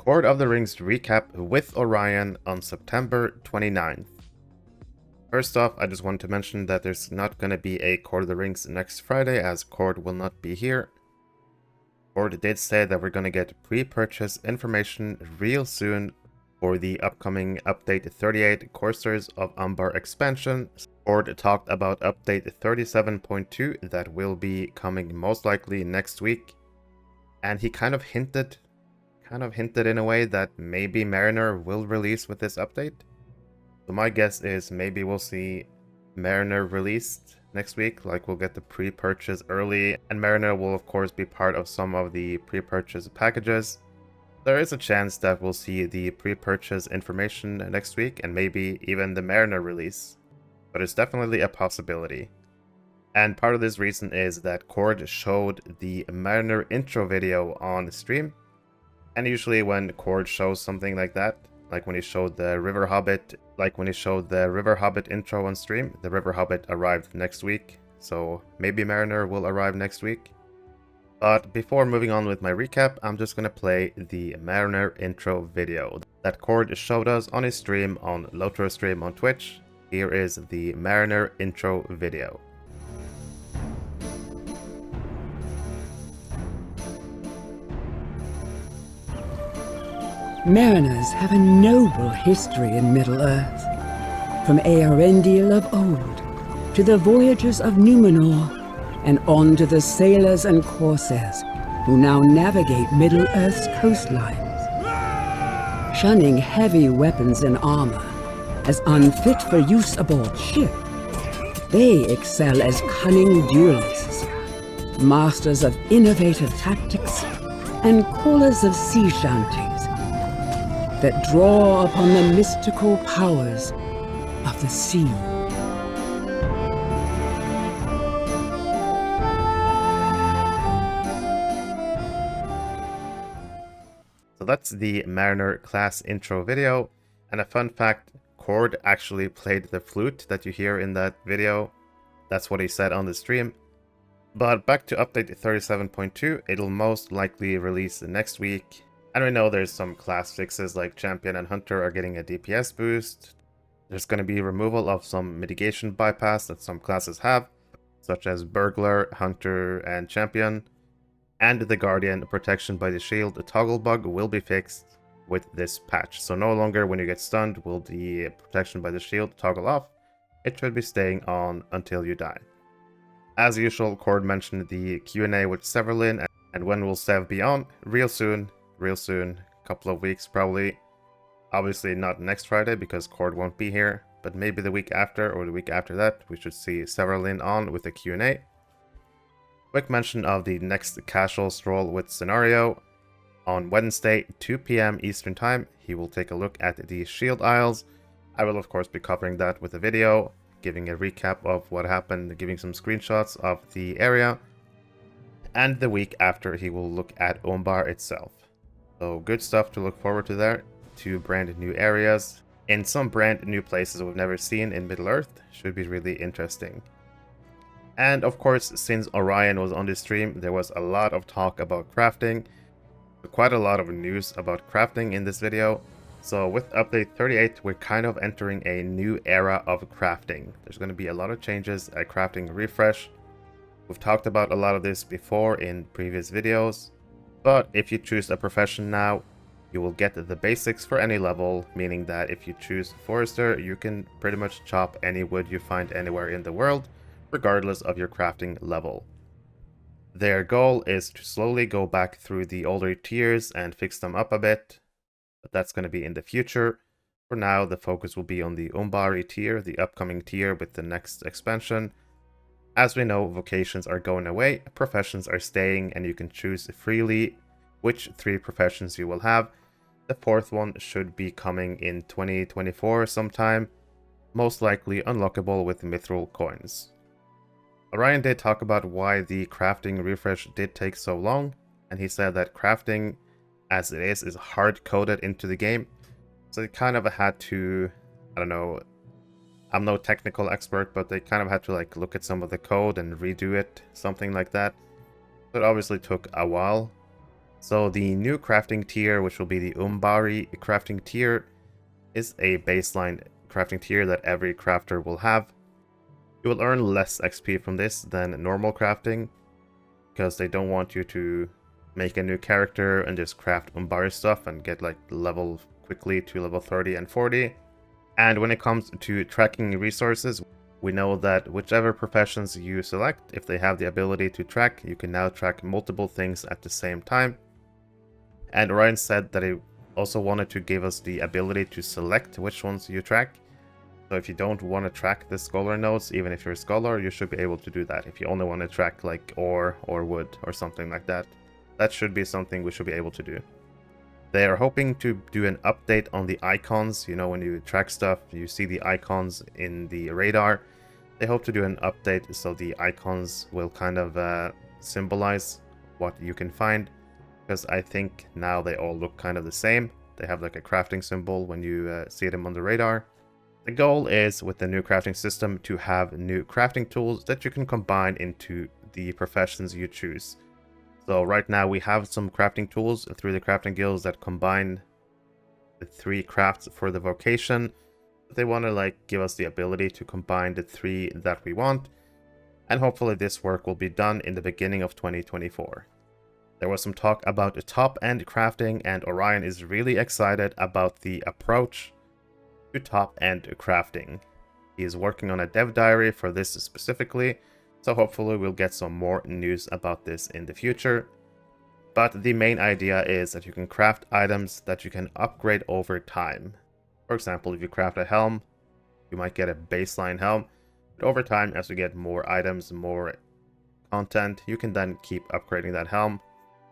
Court of the Rings recap with Orion on September 29th. First off, I just want to mention that there's not going to be a Court of the Rings next Friday, as Court will not be here. Court did say that we're going to get pre-purchase information real soon for the upcoming Update 38 Corsairs of Umbar expansion. Court talked about Update 37.2 that will be coming most likely next week, and he kind of hinted in a way that maybe Mariner will release with this update. So my guess is maybe we'll see Mariner released next week, like we'll get the pre-purchase early, and Mariner will of course be part of some of the pre-purchase packages. There is a chance that we'll see the pre-purchase information next week and maybe even the Mariner release, but it's definitely a possibility. And part of this reason is that Cord showed the Mariner intro video on stream, and usually when Cord shows something like that, like when he showed the River Hobbit intro on stream, the River Hobbit arrived next week, so maybe Mariner will arrive next week. But before moving on with my recap, I'm just gonna play the Mariner intro video that Cord showed us on his stream on LOTRO stream on Twitch. Here is the Mariner intro video. Mariners have a noble history in Middle-earth, from Earendil of old, to the voyagers of Numenor, and on to the sailors and corsairs who now navigate Middle-earth's coastlines. Shunning heavy weapons and armor as unfit for use aboard ship, they excel as cunning duelists, masters of innovative tactics, and callers of sea shanties that draw upon the mystical powers of the sea. So that's the Mariner class intro video, and a fun fact, Cord actually played the flute that you hear in that video. That's what he said on the stream. But back to update 37.2, it'll most likely release next week. And we know there's some class fixes like Champion and Hunter are getting a DPS boost. There's going to be removal of some mitigation bypass that some classes have, such as Burglar, Hunter, and Champion. And the Guardian protection by the shield toggle bug will be fixed with this patch. So no longer when you get stunned will the protection by the shield toggle off. It should be staying on until you die. As usual, Cord mentioned the Q&A with Severlin, and when will Sev be on? Real soon, couple of weeks probably. Obviously not next Friday because Cord won't be here, but maybe the week after or the week after that we should see Severlin on with the Q&A. Quick mention of the next casual stroll with Scenario. On Wednesday, 2 PM Eastern Time, he will take a look at the Shield Isles. I will of course be covering that with a video, giving a recap of what happened, giving some screenshots of the area. And the week after he will look at Umbar itself. So good stuff to look forward to there. 2 brand new areas in some brand new places we've never seen in Middle-earth. Should be really interesting. And of course, since Orion was on the stream, there was a lot of talk about crafting. Quite a lot of news about crafting in this video. So with update 38, we're kind of entering a new era of crafting. There's going to be a lot of changes at crafting refresh. We've talked about a lot of this before in previous videos. But if you choose a profession now, you will get the basics for any level, meaning that if you choose Forester, you can pretty much chop any wood you find anywhere in the world, regardless of your crafting level. Their goal is to slowly go back through the older tiers and fix them up a bit, but that's going to be in the future. For now, the focus will be on the Umbari tier, the upcoming tier with the next expansion. As we know, vocations are going away, professions are staying, and you can choose freely which 3 professions you will have. The 4th one should be coming in 2024 sometime, most likely unlockable with mithril coins. Orion did talk about why the crafting refresh did take so long, and he said that crafting as it is hard-coded into the game, so they kind of had to, I don't know, I'm no technical expert, but they kind of had to like look at some of the code and redo it, something like that. So it obviously took a while. So the new crafting tier, which will be the Umbari crafting tier, is a baseline crafting tier that every crafter will have. You will earn less XP from this than normal crafting, because they don't want you to make a new character and just craft Umbari stuff and get like level quickly to level 30 and 40. And when it comes to tracking resources, we know that whichever professions you select, if they have the ability to track, you can now track multiple things at the same time. And Orion said that he also wanted to give us the ability to select which ones you track. So if you don't want to track the scholar nodes, even if you're a scholar, you should be able to do that. If you only want to track like ore or wood or something like that, that should be something we should be able to do. They are hoping to do an update on the icons. You know, when you track stuff, you see the icons in the radar. They hope to do an update so the icons will kind of symbolize what you can find. Because I think now they all look kind of the same. They have like a crafting symbol when you see them on the radar. The goal is, with the new crafting system, to have new crafting tools that you can combine into the professions you choose. So right now we have some crafting tools through the crafting guilds that combine the 3 crafts for the vocation. They want to like give us the ability to combine the 3 that we want. And hopefully this work will be done in the beginning of 2024. There was some talk about top-end crafting, and Orion is really excited about the approach to top-end crafting. He is working on a dev diary for this specifically, so hopefully we'll get some more news about this in the future. But the main idea is that you can craft items that you can upgrade over time. For example, if you craft a helm, you might get a baseline helm, but over time, as you get more items, more content, you can then keep upgrading that helm.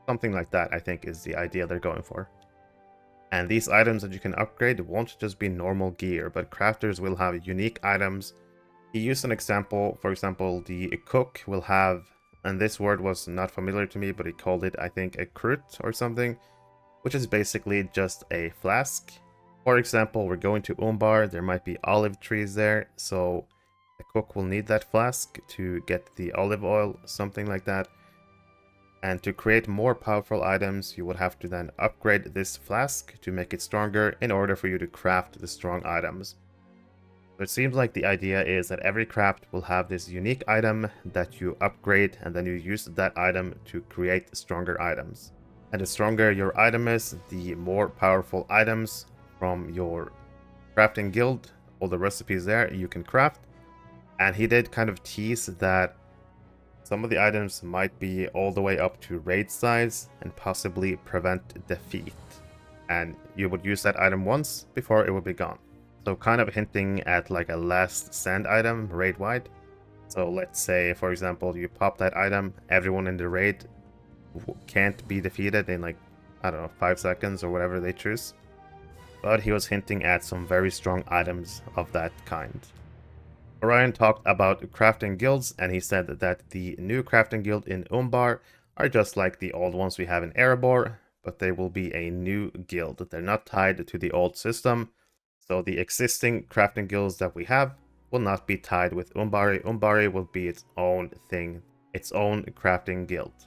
Something like that, I think, is the idea they're going for. And these items that you can upgrade won't just be normal gear, but crafters will have unique items. He used an example, for example, the cook will have, and this word was not familiar to me, but he called it, I think, a crut or something, which is basically just a flask. For example, we're going to Umbar, there might be olive trees there, so the cook will need that flask to get the olive oil, something like that. And to create more powerful items, you would have to then upgrade this flask to make it stronger in order for you to craft the strong items. So it seems like the idea is that every craft will have this unique item that you upgrade, and then you use that item to create stronger items. And the stronger your item is, the more powerful items from your crafting guild, all the recipes there, you can craft. And he did kind of tease that some of the items might be all the way up to raid size and possibly prevent defeat. And you would use that item once before it would be gone. So kind of hinting at like a last stand item raid wide. So let's say, for example, you pop that item, everyone in the raid can't be defeated in like, I don't know, 5 seconds or whatever they choose. But he was hinting at some very strong items of that kind. Orion talked about crafting guilds, and he said that the new crafting guild in Umbar are just like the old ones we have in Erebor, but they will be a new guild. They're not tied to the old system, so the existing crafting guilds that we have will not be tied with Umbari. Umbari will be its own thing, its own crafting guild.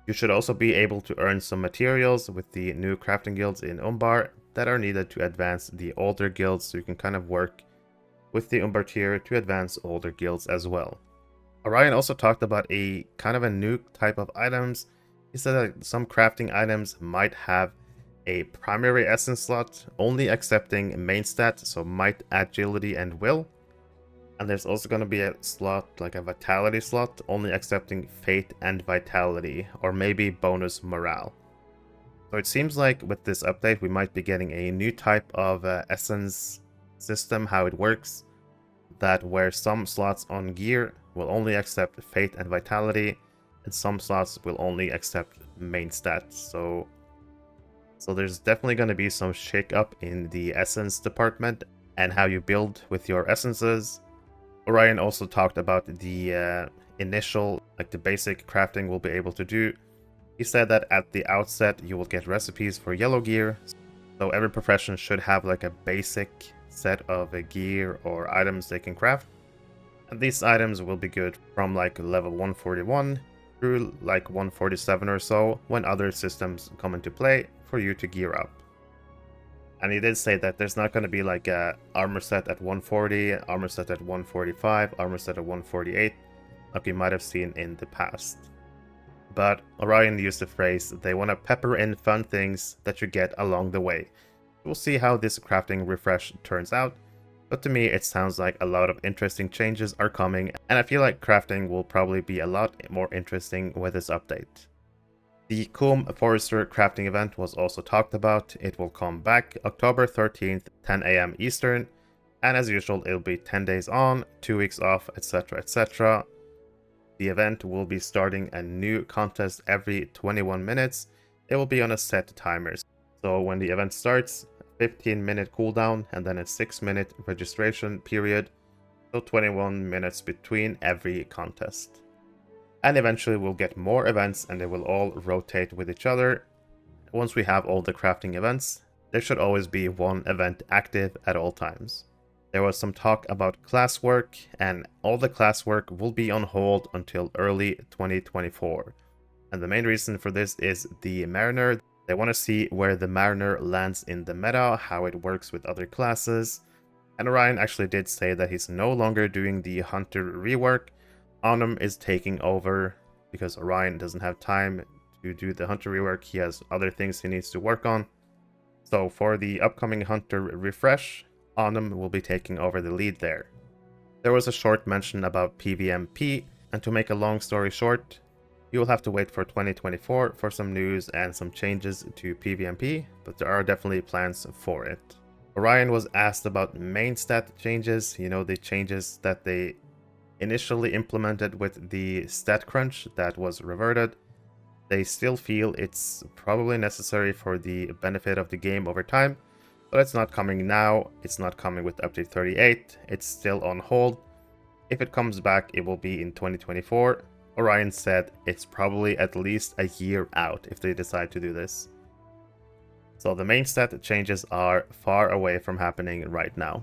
You should also be able to earn some materials with the new crafting guilds in Umbar that are needed to advance the older guilds, so you can kind of work with the Umbar tier to advance older guilds as well. Orion also talked about a kind of a new type of items. He said that some crafting items might have a primary essence slot, only accepting main stats, so might, agility, and will. And there's also going to be a slot, like a vitality slot, only accepting fate and vitality, or maybe bonus morale. So it seems like with this update we might be getting a new type of essence system, how it works, that where some slots on gear will only accept fate and vitality, and some slots will only accept main stats. So there's definitely going to be some shake up in the essence department and how you build with your essences. Orion also talked about the initial, like the basic crafting we'll be able to do. He said that at the outset you will get recipes for yellow gear, so every profession should have like a basic set of gear or items they can craft. And these items will be good from like level 141 through like 147 or so when other systems come into play for you to gear up. And he did say that there's not going to be like a armor set at 140, armor set at 145, armor set at 148, like we might have seen in the past. But Orion used the phrase, they want to pepper in fun things that you get along the way. We'll see how this crafting refresh turns out, but to me it sounds like a lot of interesting changes are coming, and I feel like crafting will probably be a lot more interesting with this update. The Coombe Forester crafting event was also talked about. It will come back October 13th, 10 AM Eastern, and as usual it'll be 10 days on, 2 weeks off, etc, etc. The event will be starting a new contest every 21 minutes. It will be on a set timer. So when the event starts, 15-minute cooldown and then a 6-minute registration period. So 21 minutes between every contest. And eventually we'll get more events and they will all rotate with each other. Once we have all the crafting events, there should always be one event active at all times. There was some talk about classwork, and all the classwork will be on hold until early 2024. And the main reason for this is the Mariner. They want to see where the Mariner lands in the meta, how it works with other classes. And Orion actually did say that he's no longer doing the Hunter rework. Onum is taking over because Orion doesn't have time to do the Hunter rework. He has other things he needs to work on. So for the upcoming Hunter refresh, Onum will be taking over the lead there. There was a short mention about PvMP, and to make a long story short, you will have to wait for 2024 for some news and some changes to PvMP, but there are definitely plans for it. Orion was asked about main stat changes, you know, the changes that they initially implemented with the stat crunch that was reverted. They still feel it's probably necessary for the benefit of the game over time, but it's not coming now, it's not coming with update 38, it's still on hold. If it comes back, it will be in 2024. Orion said it's probably at least a year out if they decide to do this. So the main stat changes are far away from happening right now.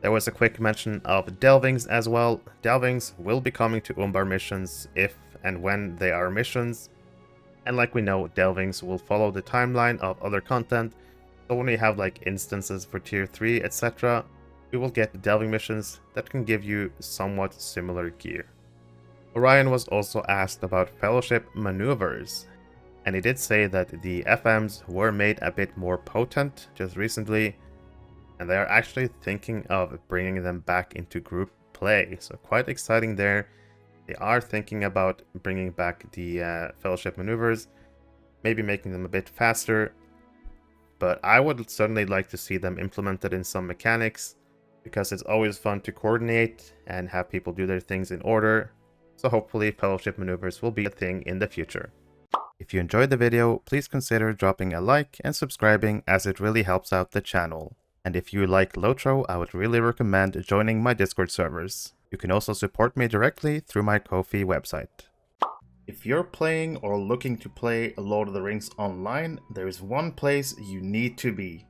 There was a quick mention of delvings as well. Delvings will be coming to Umbar missions if and when they are missions. And like we know, delvings will follow the timeline of other content. So when we have like instances for tier 3, etc., we will get delving missions that can give you somewhat similar gear. Orion was also asked about fellowship maneuvers, and he did say that the FMs were made a bit more potent just recently, and they are actually thinking of bringing them back into group play, so quite exciting there. They are thinking about bringing back the fellowship maneuvers, maybe making them a bit faster, but I would certainly like to see them implemented in some mechanics, because it's always fun to coordinate and have people do their things in order. So hopefully fellowship maneuvers will be a thing in the future. If you enjoyed the video, please consider dropping a like and subscribing, as it really helps out the channel. And if you like LOTRO, I would really recommend joining my Discord servers. You can also support me directly through my Ko-fi website. If you're playing or looking to play Lord of the Rings online, there is one place you need to be.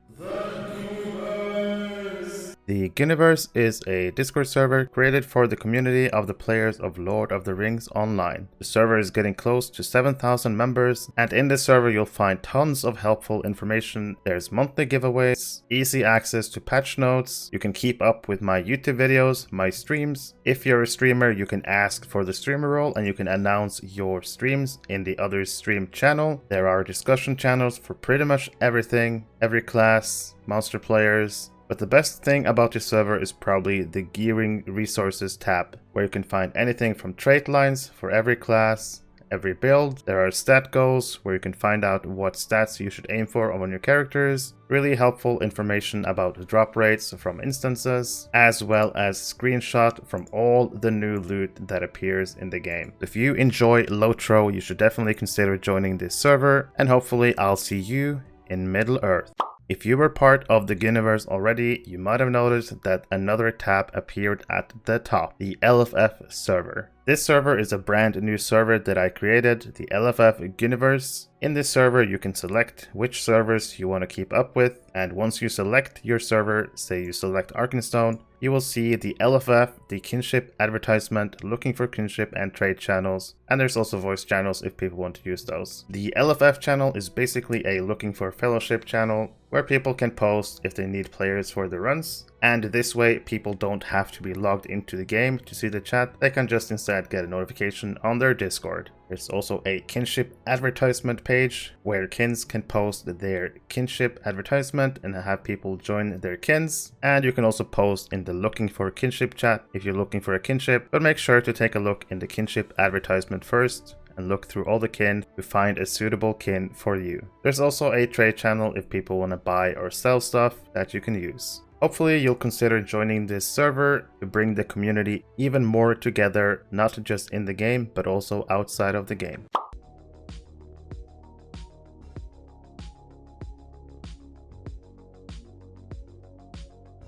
The Ghyniverse is a Discord server created for the community of the players of Lord of the Rings Online. The server is getting close to 7,000 members, and in this server you'll find tons of helpful information. There's monthly giveaways, easy access to patch notes, you can keep up with my YouTube videos, my streams. If you're a streamer, you can ask for the streamer role and you can announce your streams in the other stream channel. There are discussion channels for pretty much everything, every class, monster players. But the best thing about this server is probably the Gearing Resources tab, where you can find anything from trait lines for every class, every build. There are stat goals, where you can find out what stats you should aim for on your characters. Really helpful information about drop rates from instances, as well as screenshot from all the new loot that appears in the game. If you enjoy LOTRO, you should definitely consider joining this server, and hopefully I'll see you in Middle-earth. If you were part of the Ghyniverse already, you might have noticed that another tab appeared at the top, the LFF server. This server is a brand new server that I created, the LFF Ghyniverse. In this server, you can select which servers you want to keep up with, and once you select your server, say you select Arkenstone, you will see the LFF, the kinship advertisement, looking for kinship and trade channels. And there's also voice channels if people want to use those. The LFF channel is basically a looking for fellowship channel where people can post if they need players for the runs. And this way people don't have to be logged into the game to see the chat, they can just instead get a notification on their Discord. There's also a kinship advertisement page where kins can post their kinship advertisement and have people join their kins. And you can also post in the looking for kinship chat if you're looking for a kinship, but make sure to take a look in the kinship advertisement first and look through all the kin to find a suitable kin for you. There's also a trade channel if people want to buy or sell stuff that you can use. Hopefully you'll consider joining this server to bring the community even more together, not just in the game, but also outside of the game.